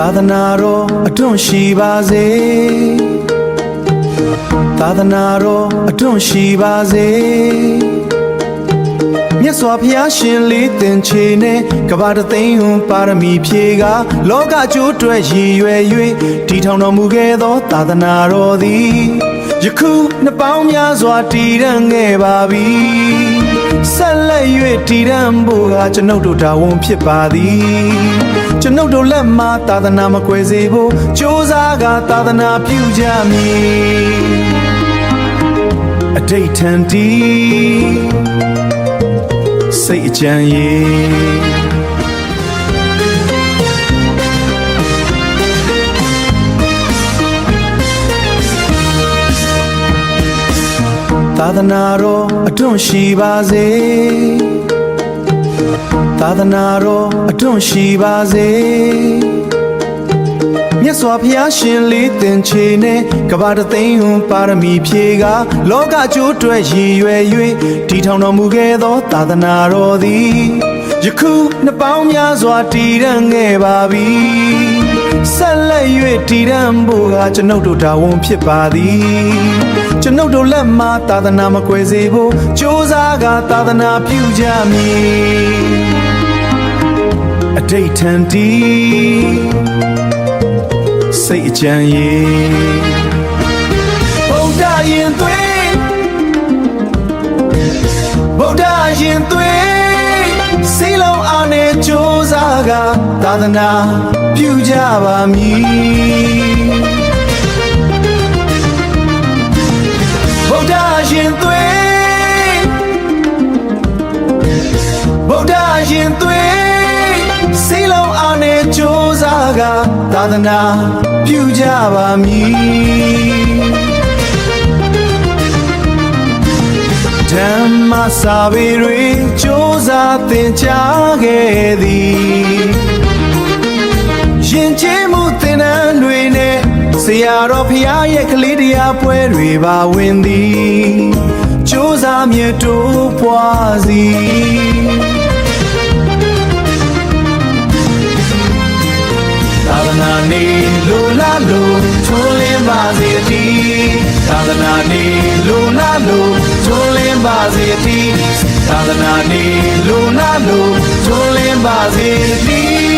သာသနာတော်အတွန့်ရှိပါစေသာသနာတော်အတွန့်ရှိပါစေမြတ်စွာဘုရားရှင်လေးသင်္ချေနဲ့ကဘာတသိန်းဟွန်ပါရမီဖြည့်ကလောကကျိုးအတွက်ရည်ရွယ်၍တည်ထောင်တော်မူခဲ့သောသာသနာတော်သည်ယခုနှစ်ပေါင်းများစွာတည်ရန်ခဲ့ပါပြီဆက်လက်၍တည်ရန်ဖို့ကကျွန်ုပ်တို့တာဝန်ဖြစ်ပါသည်ကျွန်ုပ်တို့လက်မှသာသနာမကွယ်စေဖို့ကြိုးစားကသာသနာပြုကြမည်အဋိဋ္ဌံတီစိတ်အကြံရေးသာသနာတော်အတွန့်ရှိပါစေသာသနာတော်အတွန့်ရှိပါစေမြတ်စွာဘုရားရှင်လေးသင်္ချေနဲ့ကဘာတသိန်းဟွန်ပါရမီဖြည့်ကလောကကျိုးအတွက်ရည်ရွယ်၍တည်ထောင်တော်မူခဲ့သောသာသနာတော်သည်ယခုနှစ်ပေါင်းများစွာတည်ရန်ခဲ့ပါပြီဆက်လက်၍တည်ရန်ဖို့ကကျွန်ုပ်တို့တာဝန်ဖြစ်ပါသည်ကျွန်ုပ်တို့လက်မှသာသနာမကွယ်စေဖို့ကြိုးစားကသာသနာပြုကြမည်အဋိဋ္ဌံတီစိတ်အကြံရေးဗုဒ္ဓရင်သွေးဗုဒ္ဓရင်သွေးစိလုံးအားနဲ့ကြိုးစားကသာသနာပြုကြပါမည်ဗုဒ္ဓရင်သွေးဗုဒ္ဓရင်သွေးစိလုံးအားနဲ့ကြိုးစားကသာသနာပြုကြပါမည်ဓမ္မစာပေတွေကြိုးစားသင်ကြားခဲ့သည်ယဉ်ကျေးမှုသင်တန်းတွေနဲ့ဆရာတော်ဖရာရဲ့ကလေးတရားပွဲတွေပါဝင်သည်ကြိုးစားမြတ်တိုးပွားစီသာသနာနေလိုလားလို့ထွန်းလင်းပါစေတည်းသာသနာနေလိုလားလို့ထွန်းလင်းပါစေတည်းသာသနာနေလိုလားလို့ထွန်းလင်းပါစေတည်း